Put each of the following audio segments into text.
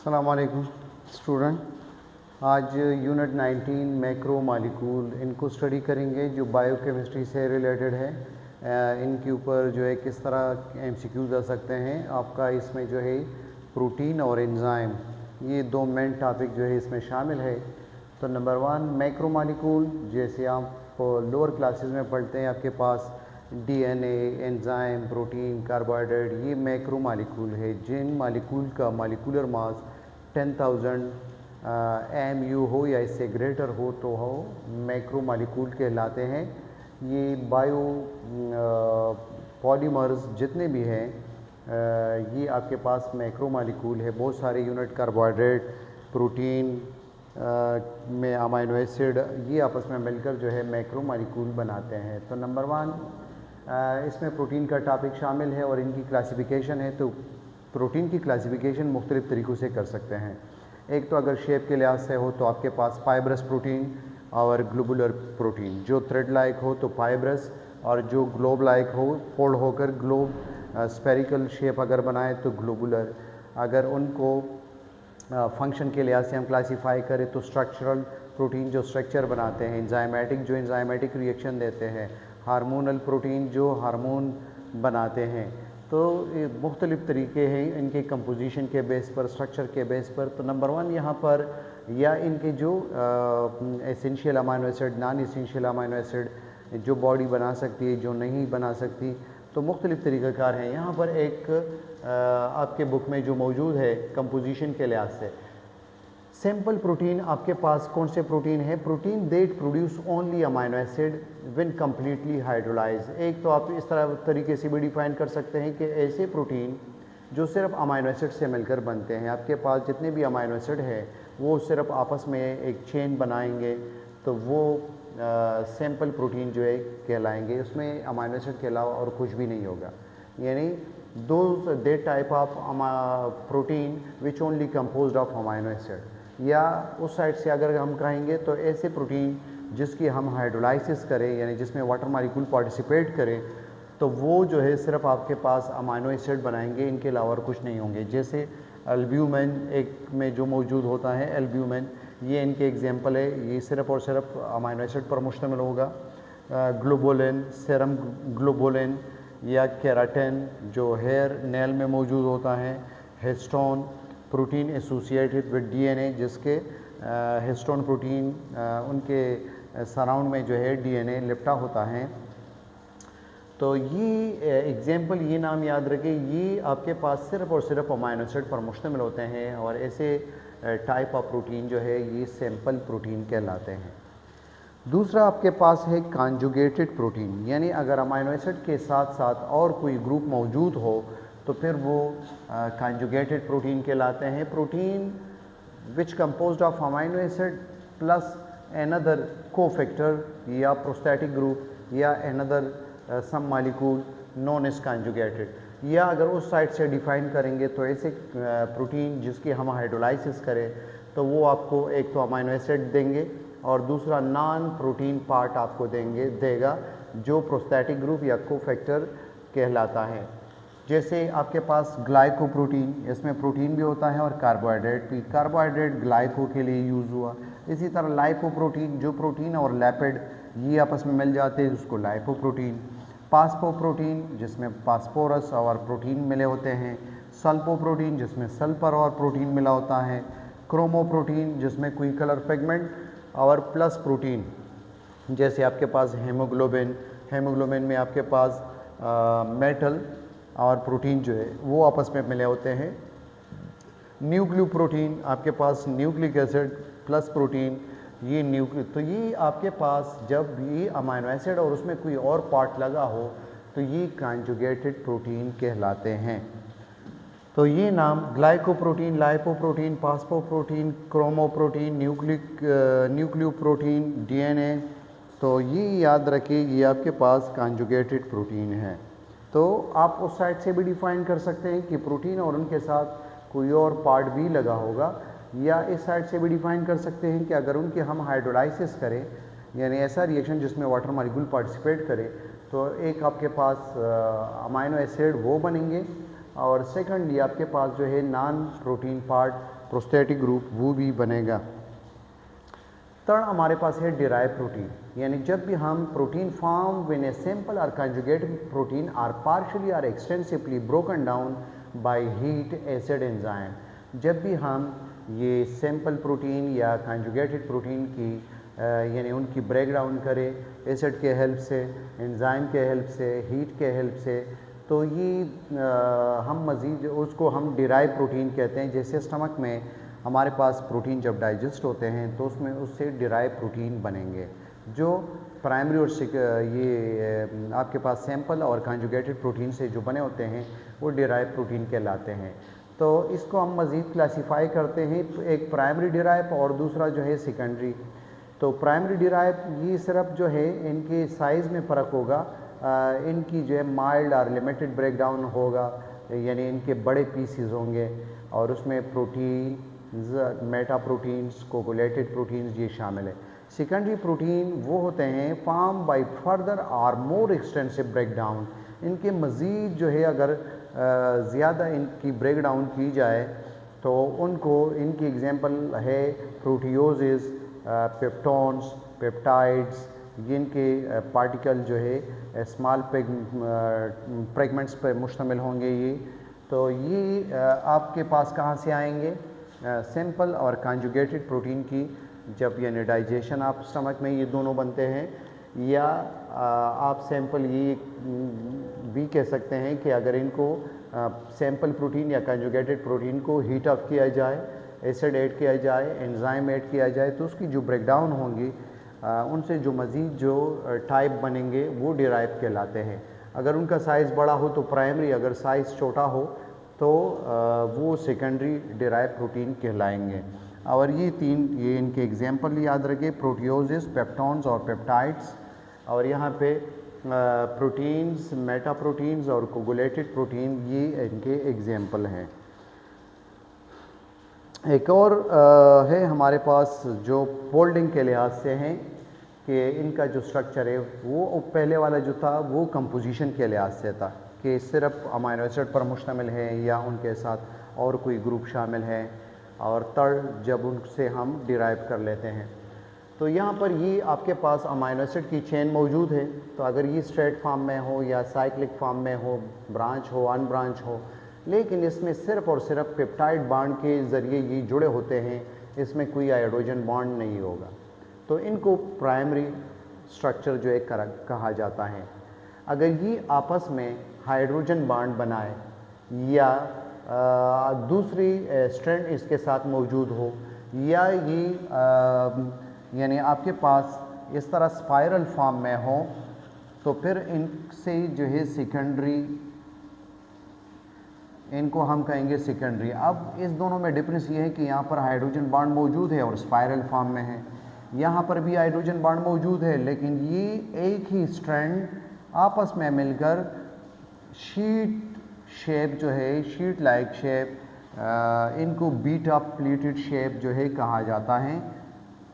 अस्सलाम वालेकुम स्टूडेंट। आज यूनिट 19 मैक्रो मालिकूल इनको स्टडी करेंगे जो बायोकेमिस्ट्री से रिलेटेड है। इनके ऊपर जो है किस तरह एमसीक्यूज आ सकते हैं आपका। इसमें जो है प्रोटीन और एंजाइम ये दो मेन टॉपिक जो है इसमें शामिल है। तो नंबर 1 मैक्रो मालिकूल, जैसे आप लोअर क्लासेस में पढ़ते हैं आपके पास डीएनए, एंजाइम, प्रोटीन, कार्बोहाइड्रेट, ये मैक्रो मालिकूल है। जिन मालिकूल का मालिकुलर मास 10,000 एमयू हो या इससे ग्रेटर हो तो हो मैक्रो मालिकूल कहलाते हैं। ये बायो पॉलीमर्स जितने भी हैं ये आपके पास मैक्रो मालिकूल है। बहुत सारे यूनिट कार्बोहाइड्रेट, प्रोटीन में अमाइनो एसिड, ये आपस में मिलकर जो है मैक्रो मालिकूल बनाते हैं। तो नंबर 1 इसमें प्रोटीन का टॉपिक शामिल है और इनकी क्लासिफिकेशन है। तो प्रोटीन की क्लासिफिकेशन मुख्तलिफ़ तरीक़ों से कर सकते हैं। एक तो अगर शेप के लिहाज से हो तो आपके पास फाइब्रस प्रोटीन और ग्लोबुलर प्रोटीन। जो थ्रेड लाइक हो तो फाइब्रस, और जो ग्लोब लाइक हो, फोल्ड होकर ग्लोब स्फेरिकल शेप अगर बनाए तो ग्लोबुलर। अगर उनको फंक्शन के लिहाज से हम क्लासीफाई करें तो स्ट्रक्चरल प्रोटीन जो स्ट्रक्चर बनाते हैं, एंजाइमेटिक जो एंजाइमेटिक रिएक्शन देते हैं, हार्मोनल प्रोटीन जो हार्मोन बनाते हैं। तो ये मुख्तलिफ़ तरीके हैं इनके कंपोजिशन के बेस पर, स्ट्रक्चर के बेस पर। तो नंबर 1 यहाँ पर या इनके जो essential amino acid, non essential amino acid जो बॉडी बना सकती है, जो नहीं बना सकती, तो मुख्तलिफ़ तरीक़ाकार हैं। यहाँ पर एक आपके बुक में जो मौजूद है कंपोजिशन के लिहाज से, सिंपल प्रोटीन आपके पास कौन से प्रोटीन है? Protein that produce only amino acid when completely hydrolyse. एक तो आप इस तरह तरीके से भी डिफाइन कर सकते हैं कि ऐसे प्रोटीन जो सिर्फ अमाइनो एसिड से मिलकर बनते हैं। आपके पास जितने भी अमाइनो एसिड है वो सिर्फ आपस में एक चेन बनाएंगे तो वो सिंपल प्रोटीन जो है कहलाएंगे। उसमें अमाइनो एसिड के अलावा और कुछ भी नहीं होगा। यानी दो type of protein which only composed of amino acid. या उस साइड से अगर हम कहेंगे तो ऐसे प्रोटीन जिसकी हम हाइड्रोलाइसिस करें, यानी जिसमें वाटर मॉलिक्यूल पार्टिसिपेट करें, तो वो जो है सिर्फ आपके पास अमाइनो एसिड बनाएंगे, इनके अलावा और कुछ नहीं होंगे। जैसे एल्ब्यूमिन एक में जो मौजूद होता है, एल्ब्यूमिन, ये इनके एग्जांपल है। ये सिर्फ और सिर्फ अमाइनो एसिड पर मुश्तमिल होगा। ग्लोबुलिन, सेरम ग्लोबुलिन या केराटिन जो हेयर नेल में मौजूद होता है, histone protein associated with DNA, जिसके हिस्टोन प्रोटीन उनके सराउंड में जो है डीएनए लिपटा होता है। तो ये एग्जांपल, ये नाम याद रखें, ये आपके पास सिर्फ और सिर्फ अमाइनो एसिड पर मुश्तमिल होते हैं और ऐसे टाइप ऑफ प्रोटीन जो है ये सिंपल प्रोटीन कहलाते हैं। दूसरा आपके पास है कॉन्जुगेटेड प्रोटीन, यानी अगर अमाइनो एसिड के साथ साथ और कोई ग्रुप मौजूद हो तो फिर वो कॉन्जुगेटेड प्रोटीन कहलाते हैं। Protein which composed of amino acid plus another cofactor या प्रोस्थेटिक ग्रुप या अनदर सम मॉलिक्यूल नॉन एज कॉन्जुगेटेड। या अगर उस साइड से डिफाइन करेंगे तो ऐसे प्रोटीन जिसकी हम हाइड्रोलाइसिस करें तो वो आपको एक तो अमाइनो एसिड देंगे और दूसरा नॉन प्रोटीन पार्ट आपको देगा जो प्रोस्थेटिक ग्रुप या कोफैक्टर कहलाता है। जैसे आपके पास ग्लाइकोप्रोटीन, इसमें प्रोटीन भी होता है और कार्बोहाइड्रेट भी। कार्बोहाइड्रेट ग्लाइको के लिए यूज़ हुआ। इसी तरह लाइपोप्रोटीन, जो प्रोटीन और लैपिड ये आपस में मिल जाते हैं उसको लाइपोप्रोटीन। पास्पोप्रोटीन जिसमें पास्पोरस और प्रोटीन मिले होते हैं। सल्पोप्रोटीन जिसमें सल्फर और प्रोटीन मिला होता है। क्रोमोप्रोटीन जिसमें कोई कलर पिगमेंट और प्लस प्रोटीन, जैसे आपके पास हेमोग्लोबिन, हेमोग्लोबिन में आपके पास मेटल और प्रोटीन जो है वो आपस में मिले होते हैं। न्यूक्लियोप्रोटीन आपके पास न्यूक्लिक एसिड प्लस प्रोटीन, ये तो ये आपके पास जब ये अमाइनो एसिड और उसमें कोई और पार्ट लगा हो तो ये कॉन्जुगेटेड प्रोटीन कहलाते हैं। तो ये नाम glycoprotein, lipoprotein, phosphoprotein, chromoprotein, nucleoprotein, DNA, तो ये याद रखिए ये आपके पास कॉन्जुगेटेड प्रोटीन है। तो आप उस साइड से भी डिफाइन कर सकते हैं कि प्रोटीन और उनके साथ कोई और पार्ट भी लगा होगा, या इस साइड से भी डिफाइन कर सकते हैं कि अगर उनके हम हाइड्रोलाइसिस करें, यानी ऐसा रिएक्शन जिसमें वाटर मॉलिक्यूल पार्टिसिपेट करे, तो एक आपके पास अमाइनो एसिड वो बनेंगे और सेकंडली आपके पास जो है non protein part prosthetic group वो भी बनेगा। थर्ड हमारे पास है डिराइव प्रोटीन, यानी जब भी हम protein form when a simple और कंजुगेटेड प्रोटीन आर पार्शियली और extensively broken down by heat acid enzyme, जब भी हम ये सिंपल प्रोटीन या कंजुगेटेड प्रोटीन की यानी उनकी ब्रेक डाउन करें एसिड के हेल्प से, एंजाइम के हेल्प से, हीट के हेल्प से, तो ये हम मज़ीद उसको हम डिराइव प्रोटीन कहते हैं। जैसे स्टमक में हमारे पास प्रोटीन जब डाइजेस्ट होते हैं तो उसमें उससे डिराइव प्रोटीन बनेंगे जो प्राइमरी और ये आपके पास सैंपल और कंजुगेटेड प्रोटीन से जो बने होते हैं वो डिराइव प्रोटीन कहलाते हैं। तो इसको हम मज़ीद क्लासीफाई करते हैं, एक प्राइमरी डिराइव और दूसरा जो है सेकेंडरी। तो प्राइमरी डिराइव ये सिर्फ जो है इनके साइज़ में फ़र्क होगा, इनकी जो है माइल्ड और लिमिटेड ब्रेकडाउन होगा, यानी इनके बड़े पीसीज होंगे और उसमें protein, Meta proteins, coagulated proteins ये शामिल है। सेकेंडरी प्रोटीन वो होते हैं फॉर्म बाय फर्दर और मोर एक्सटेंसिव ब्रेकडाउन, इनके मज़ीद जो है अगर ज़्यादा इनकी ब्रेकडाउन की जाए तो उनको, इनकी एग्जांपल है प्रोटियोजेस, पेप्टोन्स, पेप्टाइड्स, जिनके पार्टिकल जो है स्मॉल फ्रेगमेंट्स पर मुश्तमिल होंगे ये। तो ये आपके पास कहाँ से आएंगे, सिंपल और कंजुगेटेड प्रोटीन की जब यानी डाइजेशन आप स्टमक में ये दोनों बनते हैं, या आप सैंपल ये भी कह सकते हैं कि अगर इनको सैंपल प्रोटीन या कंजुगेटेड प्रोटीन को हीट अप किया जाए, एसिड ऐड किया जाए, एंजाइम ऐड किया जाए, तो उसकी जो ब्रेकडाउन होंगी उनसे जो मज़ीद जो टाइप बनेंगे वो डिराइव कहलाते हैं। अगर उनका साइज़ बड़ा हो तो प्राइमरी, अगर साइज़ छोटा हो तो वो सेकेंडरी डिराइव प्रोटीन कहलाएंगे। और ये तीन, ये इनके एग्जांपल याद रखें, प्रोटियोजेस, पेप्टोन्स और पेप्टाइड्स, और यहाँ पे प्रोटीन्स, मेटा प्रोटीन्स और कोगुलेटेड प्रोटीन, ये इनके एग्जांपल हैं। एक और है हमारे पास जो फोल्डिंग के लिहाज से हैं कि इनका जो स्ट्रक्चर है वो पहले वाला जो था वो कंपोजिशन के लिहाज से था कि सिर्फ अमाइनो एसिड पर मुश्तमिल है या उनके साथ और कोई ग्रुप शामिल है, और थर्ड जब उनसे हम डिराइव कर लेते हैं। तो यहाँ पर ये आपके पास अमाइनो एसिड की चेन मौजूद है, तो अगर ये स्ट्रेट फॉर्म में हो या साइक्लिक फॉर्म में हो, ब्रांच हो, अनब्रांच हो, लेकिन इसमें सिर्फ और सिर्फ पेप्टाइड बॉन्ड के ज़रिए ये जुड़े होते हैं, इसमें कोई हाइड्रोजन बॉन्ड नहीं होगा, तो इनको प्राइमरी स्ट्रक्चर जो है कहा जाता है। अगर ये आपस में हाइड्रोजन बॉन्ड बनाए या दूसरी स्ट्रैंड इसके साथ मौजूद हो, या ये यानी आपके पास इस तरह स्पाइरल फॉर्म में हो, तो फिर इनसे जो है सेकेंडरी, इनको हम कहेंगे सेकेंडरी। अब इस दोनों में डिफरेंस ये है कि यहाँ पर हाइड्रोजन बॉन्ड मौजूद है और स्पाइरल फॉर्म में है, यहाँ पर भी हाइड्रोजन बॉन्ड मौजूद है, लेकिन ये एक ही स्ट्रैंड आपस में मिलकर शीट शेप जो है, शीट लाइक शेप, इनको बीटा प्लेटेड शेप जो है कहा जाता है।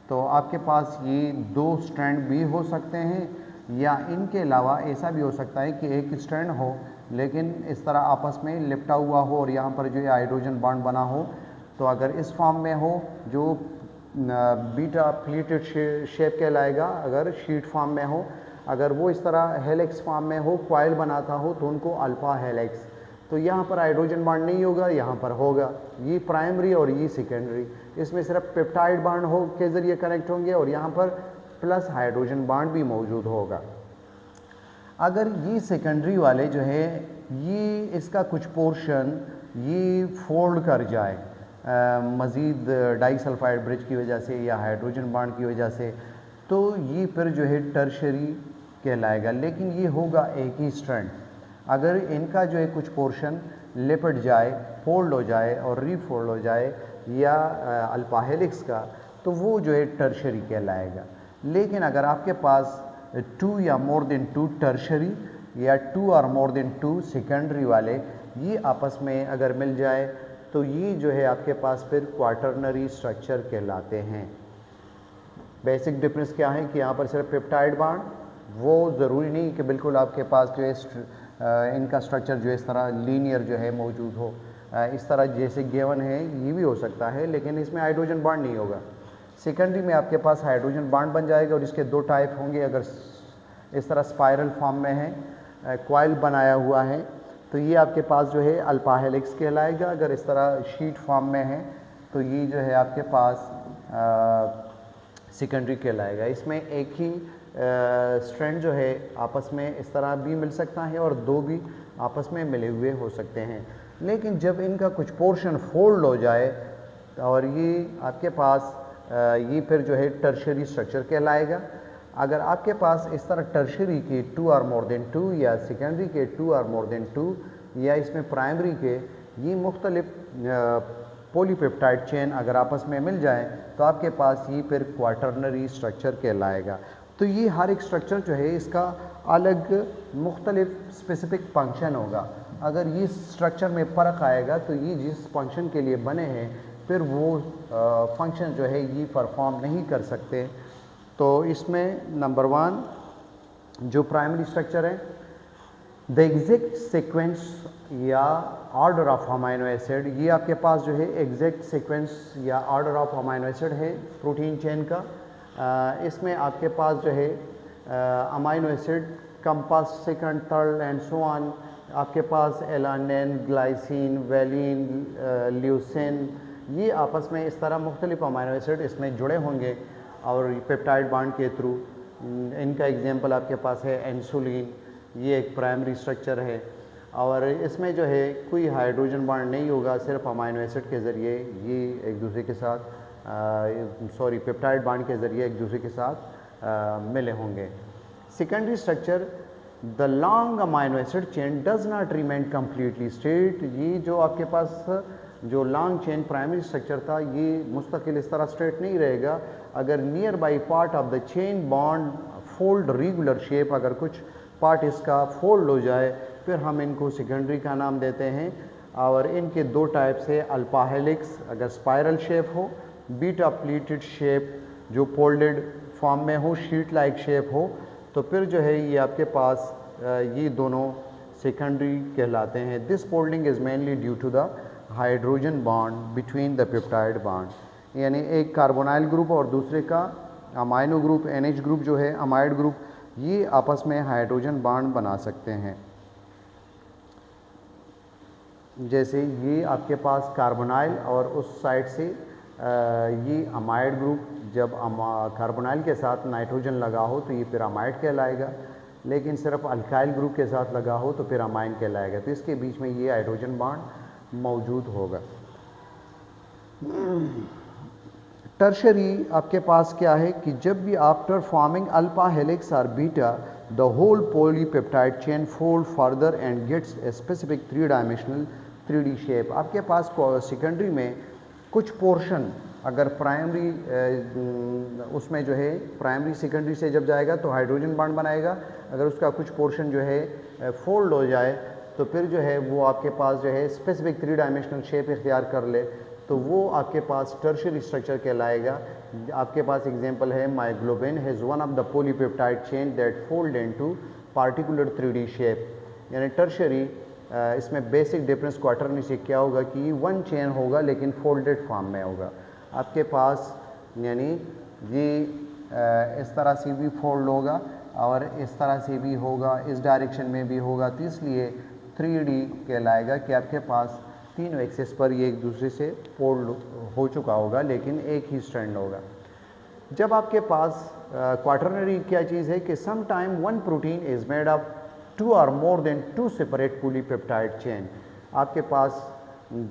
तो आपके पास ये दो स्ट्रैंड भी हो सकते हैं, या इनके अलावा ऐसा भी हो सकता है कि एक स्ट्रैंड हो लेकिन इस तरह आपस में लिपटा हुआ हो और यहाँ पर जो है हाइड्रोजन बॉन्ड बना हो। तो अगर इस फॉर्म में हो जो बीटा प्लेटेड शेप कहलाएगा, अगर शीट फॉर्म में हो, अगर वो इस तरह हेलिक्स फॉर्म में हो, क्वाइल बनाता हो, तो उनको अल्फा हेलिक्स। तो यहाँ पर हाइड्रोजन बॉन्ड नहीं होगा, यहाँ पर होगा। ये प्राइमरी और ये सेकेंडरी, इसमें सिर्फ पेप्टाइड बॉन्ड हो के ज़रिए कनेक्ट होंगे और यहाँ पर प्लस हाइड्रोजन बॉन्ड भी मौजूद होगा। अगर ये सेकेंडरी वाले जो है ये इसका कुछ पोर्शन ये फोल्ड कर जाए मज़ीद डाइसल्फाइड ब्रिज की वजह से या हाइड्रोजन बॉन्ड की वजह से, तो ये फिर जो है टर्शरी कहलाएगा, लेकिन ये होगा एक ही स्ट्रैंड। अगर इनका जो है कुछ पोर्शन लिपट जाए, फोल्ड हो जाए और रीफोल्ड हो जाए या अल्फा हेलिक्स का, तो वो जो है टर्शरी कहलाएगा। लेकिन अगर आपके पास 2 या मोर देन 2 टर्शरी या 2 और मोर देन 2 सेकेंडरी वाले ये आपस में अगर मिल जाए, तो ये जो है आपके पास फिर क्वाटरनरी स्ट्रक्चर कहलाते हैं। बेसिक डिफरेंस क्या है कि यहाँ पर सिर्फ पेप्टाइड बॉन्ड, वो ज़रूरी नहीं कि बिल्कुल आपके पास जो है इनका स्ट्रक्चर जो इस तरह लीनियर जो है मौजूद हो, इस तरह जैसे गिवन है ये भी हो सकता है, लेकिन इसमें हाइड्रोजन बॉन्ड नहीं होगा। सेकेंडरी में आपके पास हाइड्रोजन बॉन्ड बन जाएगा और इसके दो टाइप होंगे। अगर इस तरह स्पाइरल फॉर्म में है, कॉइल बनाया हुआ है, तो ये आपके पास जो है अल्फा हेलिक्स कहलाएगा। अगर इस तरह शीट फॉर्म में है तो ये जो है आपके पास सेकेंडरी कहलाएगा। इसमें एक ही स्ट्रैंड जो है आपस में इस तरह भी मिल सकता है और दो भी आपस में मिले हुए हो सकते हैं। लेकिन जब इनका कुछ पोर्शन फोल्ड हो जाए और ये आपके पास ये फिर जो है टर्शरी स्ट्रक्चर कहलाएगा। अगर आपके पास इस तरह टर्शरी के 2 और मोर देन 2 या सेकेंडरी के 2 और मोर देन 2 या इसमें प्राइमरी के ये मुख्तलिफ पॉलीपेप्टाइड चेन अगर आपस में मिल जाए तो आपके पास ये फिर क्वाटरनरी स्ट्रक्चर कहलाएगा। तो ये हर एक स्ट्रक्चर जो है इसका अलग मुख्तलिफ स्पेसिफिक फंक्शन होगा। अगर ये स्ट्रक्चर में फ़र्क आएगा तो ये जिस फंक्शन के लिए बने हैं फिर वो फंक्शन जो है ये परफॉर्म नहीं कर सकते। तो इसमें नंबर 1 जो प्राइमरी स्ट्रक्चर है, द एग्जैक्ट सीक्वेंस या ऑर्डर ऑफ अमाइनो एसिड, ये आपके पास जो है एग्जैक्ट सीक्वेंस या ऑर्डर ऑफ अमाइनो एसिड है प्रोटीन चेन का। इसमें आपके पास जो है amino acid compass second third and so on, आपके पास एलानिन, ग्लाइसिन, वेलिन, ल्यूसिन, ये आपस में इस तरह मुख्तलिफ अमाइनो एसिड इसमें जुड़े होंगे और पेप्टाइड बॉन्ड के थ्रू। इनका एग्जांपल आपके पास है इंसुलिन, ये एक प्राइमरी स्ट्रक्चर है और इसमें जो है कोई हाइड्रोजन बॉन्ड नहीं होगा, सिर्फ अमाइनो एसिड के ज़रिए ये एक दूसरे के साथ पेप्टाइड बॉन्ड के ज़रिए एक दूसरे के साथ मिले होंगे। Secondary structure, the long amino acid chain does not remain completely straight, ये जो आपके पास जो लॉन्ग चेन प्राइमरी स्ट्रक्चर था ये मुस्तकिल इस तरह स्ट्रेट नहीं रहेगा। अगर near by part of the chain bond fold regular shape, अगर कुछ पार्ट इसका फोल्ड हो जाए फिर हम इनको सेकेंडरी का नाम देते हैं। और इनके दो टाइप से, अल्फा हेलिक्स अगर स्पाइरल शेप हो, बीटा प्लीटेड शेप जो फोल्डेड फॉर्म में हो, शीट लाइक शेप हो, तो फिर जो है ये आपके पास ये दोनों सेकेंडरी कहलाते हैं। This folding is mainly due to the hydrogen bond between the peptide bond, यानी एक कार्बोनाइल ग्रुप और दूसरे का अमाइनो ग्रुप NH ग्रुप जो है अमाइड ग्रुप, ये आपस में हाइड्रोजन बॉन्ड बना सकते हैं। जैसे ये आपके पास कार्बोनाइल और उस साइड से ये अमाइड ग्रुप, जब कार्बोनाइल के साथ नाइट्रोजन लगा हो तो ये फिर अमाइड कहलाएगा, लेकिन सिर्फ अल्काइल ग्रुप के साथ लगा हो तो फिर अमाइन कहलाएगा। तो इसके बीच में ये हाइड्रोजन बॉन्ड मौजूद होगा। टर्शरी आपके पास क्या है कि जब भी आफ्टर फॉर्मिंग अल्फा हेलिक्स और beta the whole polypeptide chain fold further and gets a specific 3 dimensional 3D shape. आपके पास सेकेंडरी में कुछ पोर्शन अगर प्राइमरी उसमें जो है प्राइमरी सेकेंडरी से जब जाएगा तो हाइड्रोजन बॉन्ड बनाएगा, अगर उसका कुछ पोर्शन जो है फोल्ड हो जाए तो फिर जो है वो आपके पास जो है स्पेसिफिक 3 डायमेंशनल शेप इख्तियार कर ले तो वो आपके पास टर्शियरी स्ट्रक्चर कहलाएगा। आपके पास एग्जांपल है myoglobin has one of the polypeptide chain that fold into particular 3D shape. यानी टर्शियरी इसमें बेसिक डिफरेंस क्वार्टरनी से क्या होगा कि वन चेन होगा लेकिन फोल्डेड फॉर्म में होगा आपके पास, यानी ये इस तरह से भी फोल्ड होगा और इस तरह से भी होगा, इस डायरेक्शन में भी होगा, तो इसलिए 3D कहलाएगा कि आपके पास तीनों एक्सेस पर ये एक दूसरे से फोल्ड हो चुका होगा लेकिन एक ही स्ट्रैंड होगा। जब आपके पास क्वाटरनरी क्या चीज़ है कि some time one protein is made of 2 और more than 2 separate polypeptide chain. आपके पास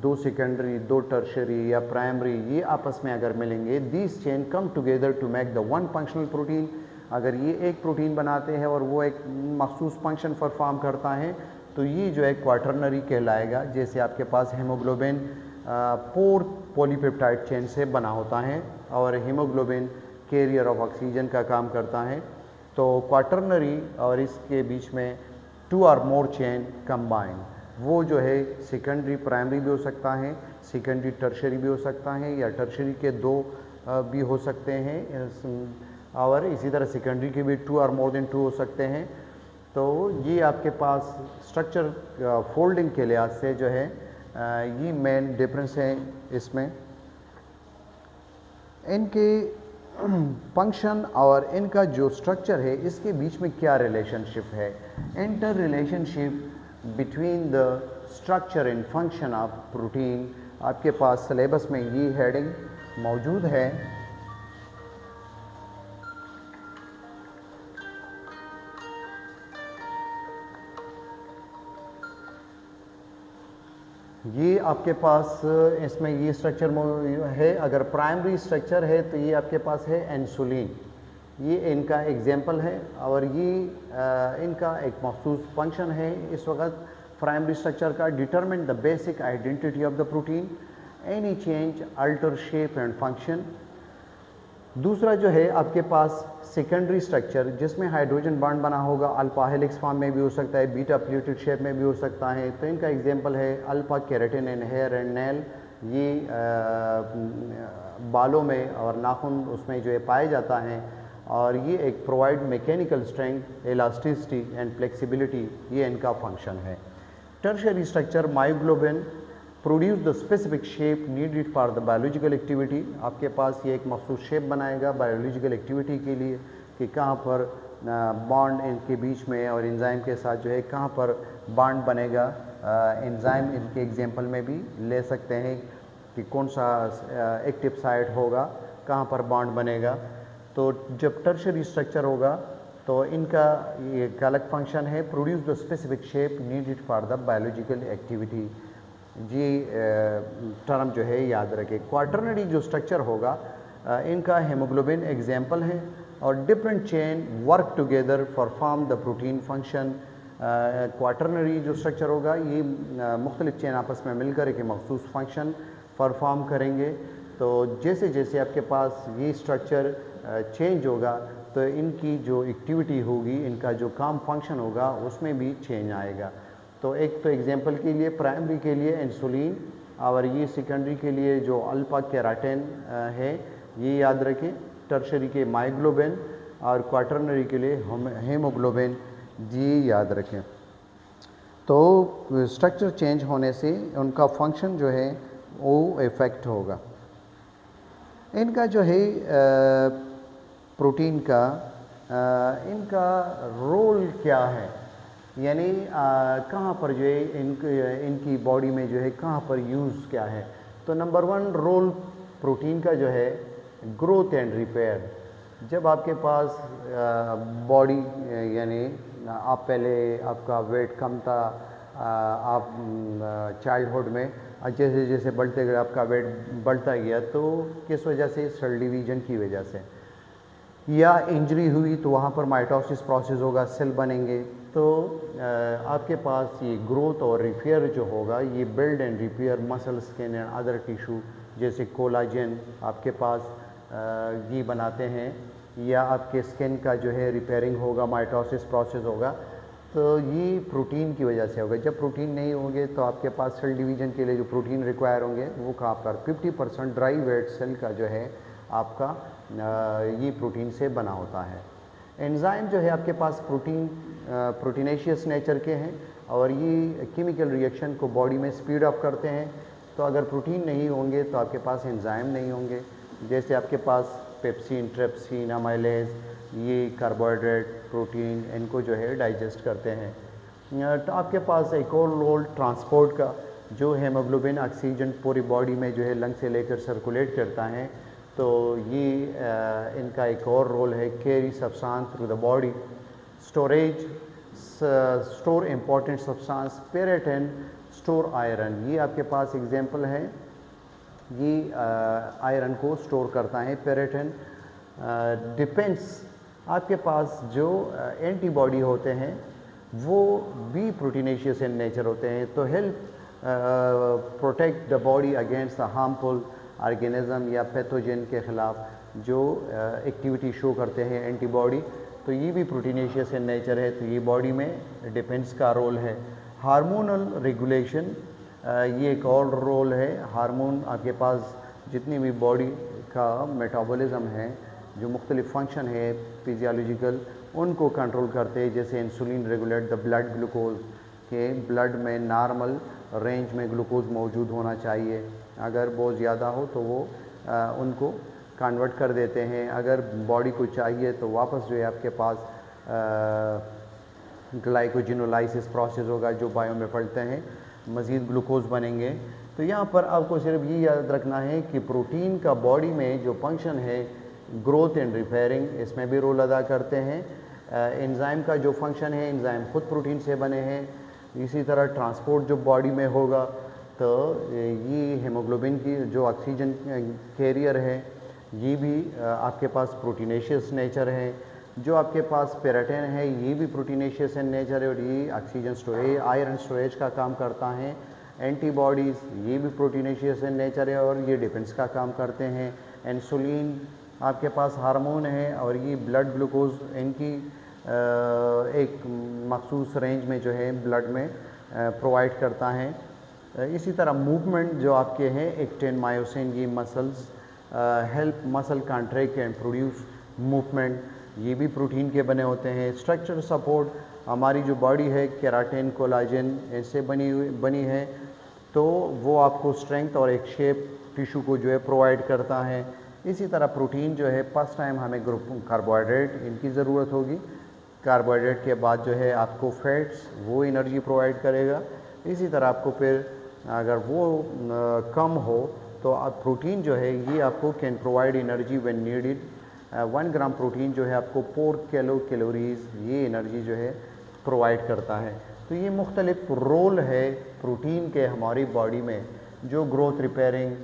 2 सेकेंडरी, 2 टर्शरी या प्राइमरी ये आपस में अगर मिलेंगे, these chain come together to make the one functional protein. अगर ये एक प्रोटीन बनाते हैं और वो एक मखसूस फंक्शन परफॉर्म करता है तो ये जो है क्वाटरनरी कहलाएगा। जैसे आपके पास हीमोग्लोबिन 4 पॉलीपेप्टाइड चेन से बना होता है और हीमोग्लोबिन कैरियर ऑफ ऑक्सीजन का काम करता है, तो क्वाटरनरी और इसके बीच में 2 और मोर चेन कंबाइन, वो जो है सेकेंडरी प्राइमरी भी हो सकता है, सेकेंडरी टर्शरी भी हो सकता है या टर्शरी के 2 भी हो सकते हैं और इसी तरह सेकेंडरी के भी 2 और मोर देन 2 हो सकते हैं। तो ये आपके पास स्ट्रक्चर फोल्डिंग के लिहाज से जो है ये मेन डिफरेंस है इसमें। इनके फंक्शन और इनका जो स्ट्रक्चर है इसके बीच में क्या रिलेशनशिप है, inter relationship between the structure and function of protein, आपके पास सिलेबस में ये हेडिंग मौजूद है। ये आपके पास इसमें ये स्ट्रक्चर है। अगर प्राइमरी स्ट्रक्चर है तो ये आपके पास है इंसुलिन, ये इनका एग्जाम्पल है और ये इनका एक मखसूस फंक्शन है इस वक्त प्राइमरी स्ट्रक्चर का। Determine the basic identity of the protein, any change alter shape and function. दूसरा जो है आपके पास सेकेंडरी स्ट्रक्चर जिसमें हाइड्रोजन बॉन्ड बना होगा, अल्फा हेलिक्स फॉर्म में भी हो सकता है, बीटा प्लेटेड शेप में भी हो सकता है। तो इनका एग्जांपल है alpha keratin in hair and nail, ये बालों में और नाखून उसमें जो है पाए जाता है और ये एक provide mechanical strength, elasticity and flexibility, ये इनका फंक्शन है। Tertiary structure myoglobin produce the specific shape needed for the biological activity, आपके पास ये एक मखसूस शेप बनाएगा बायोलॉजिकल एक्टिविटी के लिए कि कहाँ पर बॉन्ड इनके बीच में और एंजाइम के साथ जो है कहाँ पर बॉन्ड बनेगा। एंजाइम इनके एग्जांपल में भी ले सकते हैं कि कौन सा एक्टिव साइट होगा, कहाँ पर बॉन्ड बनेगा। तो जब टर्शियरी स्ट्रक्चर होगा तो इनका ये एक अलग फंक्शन है, produce the specific shape needed for the biological activity, जी टर्म जो है याद रखें। क्वाटरनरी जो स्ट्रक्चर होगा इनका हेमोग्लोबिन एग्जाम्पल है और different chain work together for form the protein function. Quaternary जो स्ट्रक्चर होगा ये मुख्तलिफ चेन आपस में मिलकर एक मखसूस फंक्शन परफॉर्म करेंगे। तो जैसे जैसे आपके पास ये स्ट्रक्चर चेंज होगा तो इनकी जो एक्टिविटी होगी, इनका जो काम फंक्शन होगा उसमें भी चेंज आएगा। तो एक तो एग्जांपल के लिए प्राइमरी के लिए इंसुलिन और ये सेकेंडरी के लिए जो अल्फा केराटिन है ये याद रखें, टर्शियरी के मायोग्लोबिन और क्वाटरनरी के लिए हेमोग्लोबिन, जी याद रखें। तो स्ट्रक्चर चेंज होने से उनका फंक्शन जो है वो इफ़ेक्ट होगा। इनका जो है प्रोटीन का इनका रोल क्या है, यानी कहाँ पर जो है इनकी बॉडी में जो है कहाँ पर यूज़ क्या है। तो नंबर 1 रोल प्रोटीन का जो है ग्रोथ एंड रिपेयर। जब आपके पास बॉडी यानी आप पहले आपका वेट कम था, आप चाइल्डहुड में जैसे जैसे बढ़ते गए आपका वेट बढ़ता गया, तो किस वजह से, सेल डिवीज़न की वजह से, या इंजरी हुई तो वहाँ पर माइटोसिस प्रोसेस होगा, सेल बनेंगे। तो आपके पास ये ग्रोथ और रिपेयर जो होगा ये build and repair muscle, skin and other tissue जैसे कोलाजन आपके पास ये बनाते हैं, या आपके स्किन का जो है रिपेयरिंग होगा, माइटोसिस प्रोसेस होगा। तो ये प्रोटीन की वजह से होगा। जब प्रोटीन नहीं होंगे तो आपके पास सेल डिवीज़न के लिए जो प्रोटीन रिक्वायर होंगे वो कहाँ पर 50% ड्राई वेट सेल का जो है आपका ये प्रोटीन से बना होता है। एंजाइम जो है आपके पास प्रोटीनेशियस नेचर के हैं और ये केमिकल रिएक्शन को बॉडी में स्पीड अप करते हैं। तो अगर प्रोटीन नहीं होंगे तो आपके पास एंजाइम नहीं होंगे। जैसे आपके पास पेप्सिन, ट्रिप्सिन, अमाइलेज, ये कार्बोहाइड्रेट, प्रोटीन, इनको जो है डाइजेस्ट करते हैं। तो आपके पास एक और रोल ट्रांसपोर्ट का, जो हेमोग्लोबिन ऑक्सीजन पूरी बॉडी में जो है लंग से लेकर सर्कुलेट करता है, तो ये इनका एक और रोल है। Carry substance through the body, storage, store important substance, ferritin, store iron, ये आपके पास एग्जांपल है। ये आयरन को स्टोर करता है पेरेटिन। डिफेंस, आपके पास जो एंटीबॉडी होते हैं वो भी प्रोटीनेशियस इन नेचर होते हैं, तो help protect the body against the harmful organism या पैथोजन के ख़िलाफ़ जो एक्टिविटी शो करते हैं एंटीबॉडी, तो ये भी प्रोटीनेशियस इन नेचर है। तो ये बॉडी में डिफेंस का रोल है। हार्मोनल रेगुलेशन, ये एक और रोल है। हार्मोन आपके पास जितनी भी बॉडी का मेटाबॉलिज्म है, जो मुख्तलिफ फंक्शन है फिजियोलॉजिकल, उनको कंट्रोल करते हैं। जैसे insulin regulate the blood glucose, के ब्लड में नॉर्मल रेंज में ग्लूकोज मौजूद होना चाहिए, अगर बहुत ज़्यादा हो तो वो उनको कन्वर्ट कर देते हैं। अगर बॉडी को चाहिए तो वापस जो है आपके पास ग्लाइकोजिनोलाइसिस प्रोसेस होगा, जो बायो में पढ़ते हैं, मज़ीद ग्लूकोज बनेंगे। तो यहाँ पर आपको सिर्फ ये याद रखना है कि प्रोटीन का बॉडी में जो फंक्शन है, ग्रोथ एंड रिपेयरिंग, इसमें भी रोल अदा करते हैं। एंजाइम का जो फंक्शन है, एंजाइम खुद प्रोटीन से बने हैं। इसी तरह ट्रांसपोर्ट जो बॉडी में होगा, तो ये हेमोग्लोबिन की जो ऑक्सीजन कैरियर है, ये भी आपके पास प्रोटीनेशियस नेचर है। जो आपके पास पेराटिन है, ये भी प्रोटीनेशियस इन नेचर है और ये ऑक्सीजन स्टोरेज, आयरन स्टोरेज का काम करता है। एंटीबॉडीज़, ये भी प्रोटीनेशियस इन नेचर है और ये डिफेंस का काम करते हैं। इंसुलिन आपके पास हार्मोन है और ये ब्लड ग्लूकोज इनकी एक मखसूस रेंज में जो है ब्लड में प्रोवाइड करता है। इसी तरह मूवमेंट जो आपके हैं, एक्टिन, मायोसिन, ये muscles help muscle contract and produce movement, ये भी प्रोटीन के बने होते हैं। स्ट्रक्चर सपोर्ट, हमारी जो बॉडी है केराटिन, कोलाजन इससे बनी है, तो वो आपको स्ट्रेंथ और एक शेप टिश्यू को जो है प्रोवाइड करता है। इसी तरह प्रोटीन जो है फर्स्ट टाइम हमें ग्रुप कार्बोहाइड्रेट इनकी ज़रूरत होगी, कार्बोहाइड्रेट के बाद जो है आपको फैट्स, वो एनर्जी प्रोवाइड करेगा। इसी तरह आपको फिर अगर वो कम हो तो आप प्रोटीन जो है ये आपको can provide energy when needed. 1 gram protein जो है आपको 4 कैलोरीज ये एनर्जी जो है प्रोवाइड करता है। तो ये मुख्तलिफ रोल है प्रोटीन के हमारी बॉडी में, जो ग्रोथ रिपेयरिंग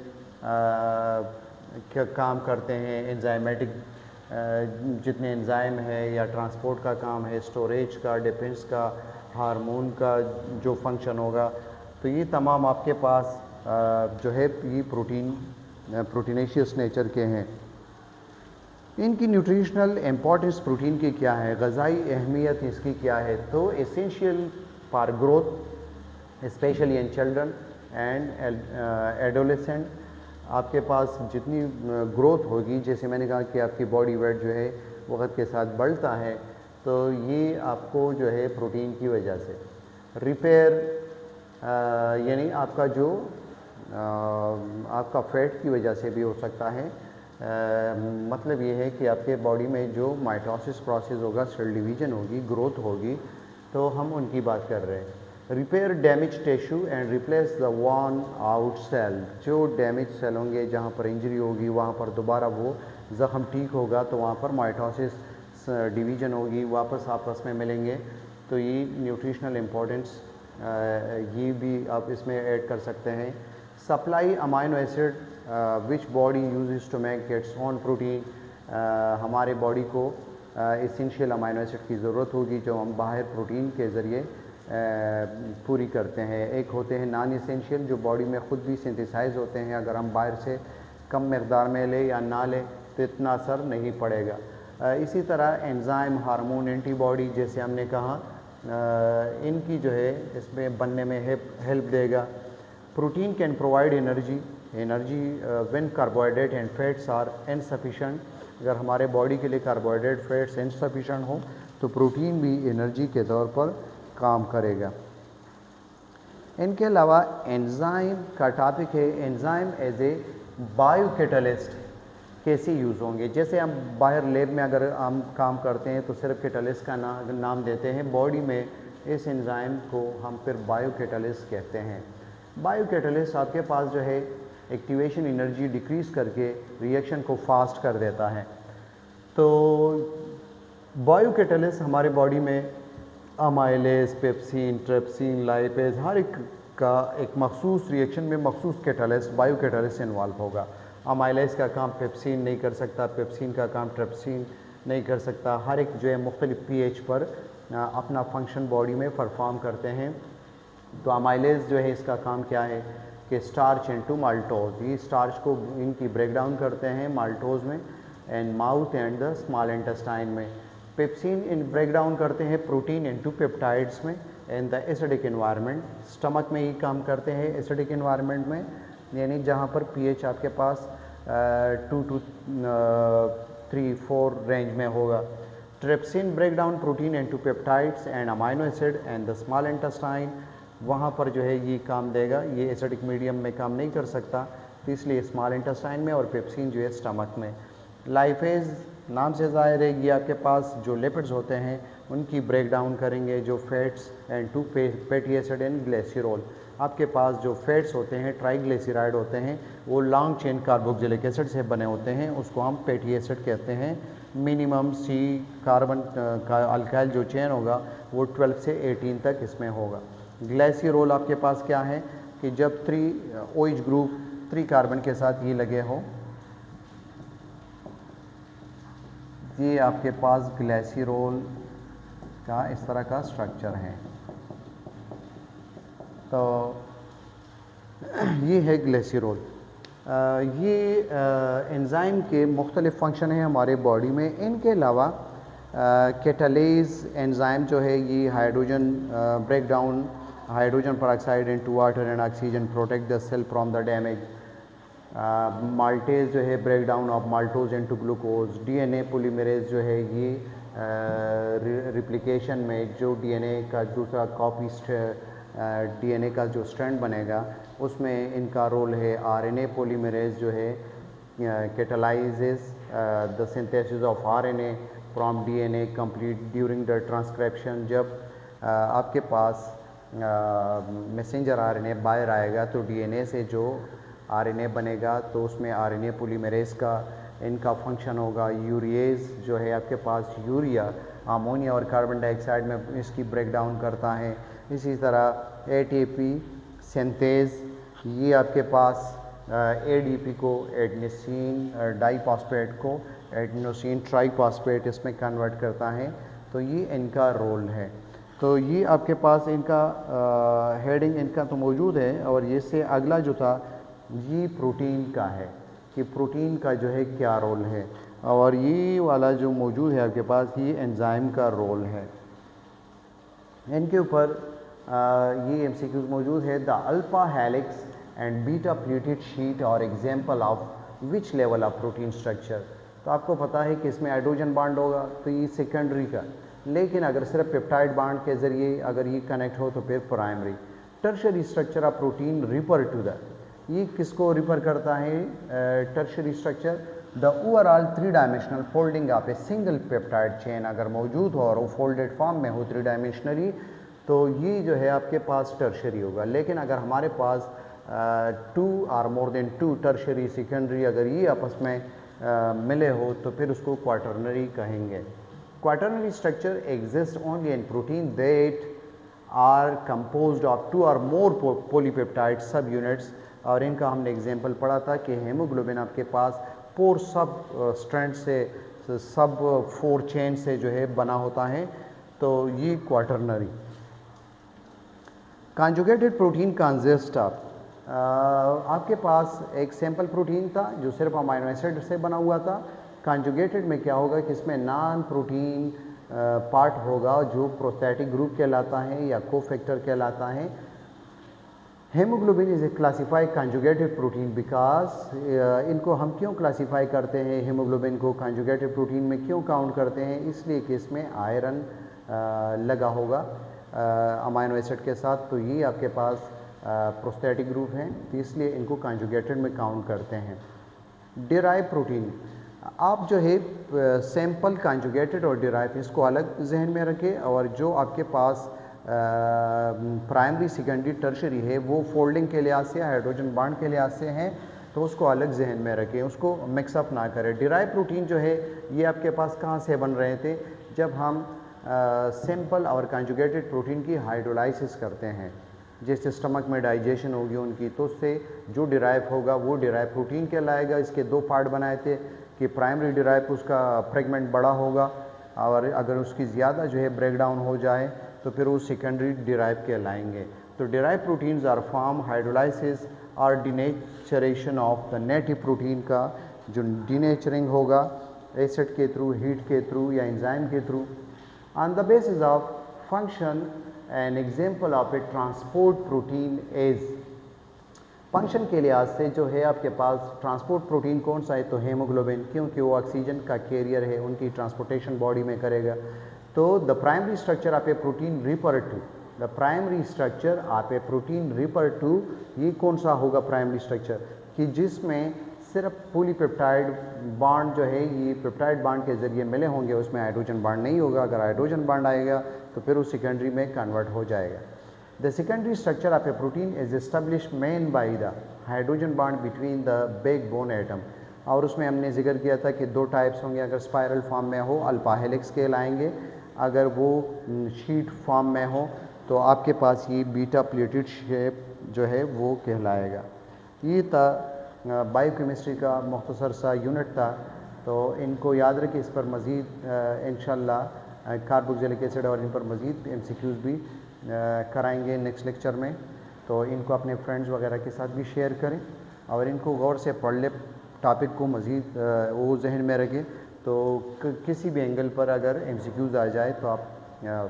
क्या काम करते हैं। एंजाइमेटिक जितने एंजाइम है या ट्रांसपोर्ट का काम है, स्टोरेज का, डिफेंस का, हार्मोन का जो फंक्शन होगा, तो ये तमाम आपके पास जो है ये प्रोटीनेशियस नेचर के हैं। इनकी न्यूट्रिशनल इम्पोर्टेंस प्रोटीन की क्या है, ग़ज़ाई अहमियत इसकी क्या है? तो essential for growth specially in children and adolescent. आपके पास जितनी ग्रोथ होगी, जैसे मैंने कहा कि आपकी बॉडी वेट जो है वक्त के साथ बढ़ता है, तो ये आपको जो है प्रोटीन की वजह से रिपेयर यानी आपका जो आपका फैट की वजह से भी हो सकता है। मतलब ये है कि आपके बॉडी में जो माइटोसिस प्रोसेस होगा, सेल डिवीजन होगी, ग्रोथ होगी, तो हम उनकी बात कर रहे हैं। Repair damage tissue and replace the worn out cell. जो डैमेज सेल होंगे, जहाँ पर इंजरी होगी, वहाँ पर दोबारा वो ज़ख़म ठीक होगा, तो वहाँ पर माइटोसिस डिवीजन होगी, वापस आपस में मिलेंगे। तो ये न्यूट्रिशनल इम्पोर्टेंस ये भी आप इसमें ऐड कर सकते हैं। Supply amino acid which body uses to make its own protein. हमारे बॉडी को एसेंशियल अमाइनो एसिड की ज़रूरत होगी, जो हम बाहर प्रोटीन के ज़रिए पूरी करते हैं। एक होते हैं नॉन एसेंशियल, जो बॉडी में ख़ुद भी सिंथेसाइज होते हैं, अगर हम बाहर से कम मकदार में लें या ना लें तो इतना असर नहीं पड़ेगा। इसी तरह एंजाइम, हार्मोन, एंटीबॉडी, जैसे हमने कहा, इनकी जो है इसमें बनने में हेल्प देगा। Protein can provide energy when carbohydrate and fats are insufficient. अगर हमारे बॉडी के लिए कार्बोहाइड्रेट, फैट्स इनसफिशेंट हो तो प्रोटीन भी एनर्जी के तौर पर काम करेगा। इनके अलावा एंजाइम का टॉपिक है, enzyme as a biocatalyst कैसे यूज़ होंगे। जैसे हम बाहर लैब में अगर हम काम करते हैं तो सिर्फ कैटलिस्ट का नाम देते हैं, बॉडी में इस एंजाइम को हम फिर बायो कैटलिस्ट कहते हैं। बायो कैटलिस्ट आपके पास जो है एक्टिवेशन एनर्जी डिक्रीज़ करके रिएक्शन को फास्ट कर देता है। तो बायो कैटलिस्ट हमारे बॉडी में अमाइलेज, पेप्सिन, ट्रिप्सिन, लाइपेज, हर एक का एक मखसूस रिएक्शन में मखसूस कैटलिस्ट, बायो कैटलिस्ट इन्वॉल्व होगा। अमाइलेज का काम पेप्सिन नहीं कर सकता, पेप्सिन का काम ट्रिप्सिन नहीं कर सकता। हर एक जो है मुख्तलिफ pH पर अपना फंक्शन बॉडी में परफॉर्म करते हैं। तो अमाइलेज जो है इसका काम क्या है कि स्टार्च इनटू माल्टोज, ये स्टार्च को इनकी ब्रेक डाउन करते हैं माल्टोज में and mouth and the small intestine में। पेप्सिन इन ब्रेक डाउन करते हैं प्रोटीन इनटू पेप्टाइड्स में and the acidic environment. Stomach में ये काम करते हैं एसिडिक एनवायरनमेंट में, यानी जहाँ पर pH आपके पास 2 to 3-4 रेंज में होगा। Trypsin break down protein into peptides and amino acid and the small intestine, वहाँ पर जो है ये काम देगा। ये एसिडिक मीडियम में काम नहीं कर सकता, तो इसलिए स्मॉल इंटेस्टाइन में, और पेप्सिन जो है स्टमक में। लाइफेज नाम से ज़ाहिर है ये आपके पास जो लिपिड्स होते हैं उनकी ब्रेक डाउन करेंगे, जो fats and to fatty acid and glycerol. आपके पास जो फैट्स होते हैं ट्राइग्लिसराइड होते हैं, वो लॉन्ग चेन कार्बोक्सिलिक एसिड से बने होते हैं, उसको हम फैटी एसिड कहते हैं। मिनिमम सी कार्बन का अल्काइल जो चेन होगा वो 12 से 18 तक इसमें होगा। ग्लिसरॉल आपके पास क्या है कि जब 3 OH ग्रुप 3 कार्बन के साथ ये लगे हो, ये आपके पास ग्लिसरॉल का इस तरह का स्ट्रक्चर है। तो ये है ग्लिसरॉल। ये एंजाइम के मुख्तलिफ़ फंक्शन हैं हमारे बॉडी में। इनके अलावा कैटालेज एंजाइम जो है ये hydrogen break down hydrogen peroxide into water and oxygen, protect the cell from the damage. Maltase जो है break down of maltose into glucose. DNA polymerase जो है ये रिप्लिकेशन में जो डीएनए का दूसरा कॉपी डीएनए का जो स्ट्रैंड बनेगा उसमें इनका रोल है। आरएनए पॉलीमरेज जो है catalyses the synthesis of RNA from DNA complete during the transcription. जब आपके पास मैसेंजर आरएनए बाहर आएगा तो डीएनए से जो आरएनए बनेगा तो उसमें आरएनए पॉलीमरेज का इनका फंक्शन होगा। यूरिएज जो है आपके पास यूरिया अमोनिया और कार्बन डाइऑक्साइड में इसकी ब्रेक डाउन करता है। इसी तरह एटीपी सिंथेज ये आपके पास एडीपी को एडेनोसिन डाइफॉस्फेट को एडेनोसिन ट्राइफॉस्फेट इसमें कन्वर्ट करता है। तो ये इनका रोल है। तो ये आपके पास इनका हेडिंग इनका तो मौजूद है। और ये से अगला जो था ये प्रोटीन का है कि प्रोटीन का जो है क्या रोल है। और ये वाला जो मौजूद है आपके पास ये एंजाइम का रोल है। इनके ऊपर ये एमसीक्यूज मौजूद है। The alpha helix and beta pleated sheet और example of which level of protein structure. तो आपको पता है कि इसमें हाइड्रोजन बाड होगा तो ये सेकेंडरी का, लेकिन अगर सिर्फ पेप्टाइड बाड के ज़रिए अगर ये कनेक्ट हो तो फिर primary. Tertiary structure of protein refer to the, ये किसको रिफर करता है tertiary structure? The overall 3 dimensional folding of a single peptide chain अगर मौजूद हो और वो फोल्डेड फॉर्म में हो 3 डायमेंशनली, तो ये जो है आपके पास टर्शरी होगा। लेकिन अगर हमारे पास 2 और मोर देन 2 टर्शरी सेकेंडरी अगर ये आपस में मिले हो तो फिर उसको क्वाटरनरी कहेंगे। Quaternary structure exist only in protein that are composed of 2 और मोर पॉलीपेप्टाइड सब यूनिट्स। और इनका हमने एग्जांपल पढ़ा था कि हेमोग्लोबिन आपके पास 4 सब स्ट्रैंड से सब 4 चेन से जो है बना होता है। तो ये quaternary. Conjugated protein consist of, आपके पास एक सैंपल प्रोटीन था जो सिर्फ अमाइनो एसिड से बना हुआ था। कॉन्जुगेटेड में क्या होगा कि इसमें नॉन प्रोटीन पार्ट होगा जो प्रोस्थेटिक ग्रुप कहलाता है या कोफैक्टर कहलाता है। Haemoglobin is a classified conjugated protein because इनको हम क्यों क्लासीफाई करते हैं, हेमोग्लोबिन को कॉन्जुगेटेड प्रोटीन में क्यों काउंट करते हैं? इसलिए कि इसमें आयरन लगा होगा अमाइनो एसिड के साथ। तो ये आपके पास प्रोस्थेटिक ग्रुप हैं, तो इसलिए इनको कॉन्जुगेटेड में काउंट करते हैं। डिराइव प्रोटीन, आप जो है सैंपल कॉन्जुगेटेड और डिराइव इसको अलग जहन में रखें, और जो आपके पास प्राइमरी सेकेंडरी टर्शरी है वो फोल्डिंग के लिहाज से हाइड्रोजन बॉन्ड के लिहाज से हैं, तो उसको अलग जहन में रखें, उसको मिक्सअप ना करें। डिराइव प्रोटीन जो है ये आपके पास कहाँ से बन रहे थे? जब हम सिंपल और कॉन्जुगेटेड प्रोटीन की हाइड्रोलाइसिस करते हैं, जैसे स्टमक में डाइजेशन होगी उनकी, तो उससे जो डिराइव होगा वो डिराइव प्रोटीन कहलाएगा। इसके 2 पार्ट बनाए थे कि प्राइमरी डिराइव उसका फ्रेगमेंट बड़ा होगा, और अगर उसकी ज़्यादा जो है ब्रेक डाउन हो जाए तो फिर वो सेकेंडरी डिराइव कहलाएंगे। तो derive proteins are form hydrolysis और denaturation of the native protein का जो डिनेचरिंग होगा एसिड के थ्रू, हीट के थ्रू या एंजाइम के through. On the basis of function an example of a transport protein is function के लिहाज से जो है आपके पास ट्रांसपोर्ट प्रोटीन कौन सा है, तो हेमोग्लोबिन, क्योंकि वो ऑक्सीजन का कैरियर है, उनकी ट्रांसपोर्टेशन बॉडी में करेगा। तो the primary structure of a protein refer to, the primary structure of a protein refer to, ये कौन सा होगा प्राइमरी स्ट्रक्चर कि जिसमें सिर्फ पॉलीपेप्टाइड बॉन्ड जो है ये पेप्टाइड बॉन्ड के ज़रिए मिले होंगे, उसमें हाइड्रोजन बॉन्ड नहीं होगा। अगर हाइड्रोजन बॉन्ड आएगा तो फिर वो सेकेंडरी में कन्वर्ट हो जाएगा। The secondary structure of a protein is established main by the hydrogen bond between the backbone atom. और उसमें हमने जिक्र किया था कि 2 टाइप्स होंगे, अगर स्पाइरल फॉर्म में हो अल्फा हेलिक्स कहलाएंगे, अगर वो शीट फॉर्म में हो तो आपके पास ये बीटा प्लेटेड शेप जो है वो कहलाएगा। ये था बायोकेमिस्ट्री का मुख्तसर सा यूनिट था, तो इनको याद रखें। इस पर मज़ीद इंशाअल्लाह कार्बोक्सिलिक एसिड और इन पर मज़ीद MCQs भी कराएंगे नेक्स्ट लेक्चर में। तो इनको अपने फ्रेंड्स वगैरह के साथ भी शेयर करें और इनको गौर से पढ़ ले, टॉपिक को मज़ीद वो जहन में रखें, तो किसी भी एंगल पर अगर MCQs आ जाए तो आप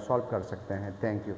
सॉल्व कर सकते हैं। Thank you.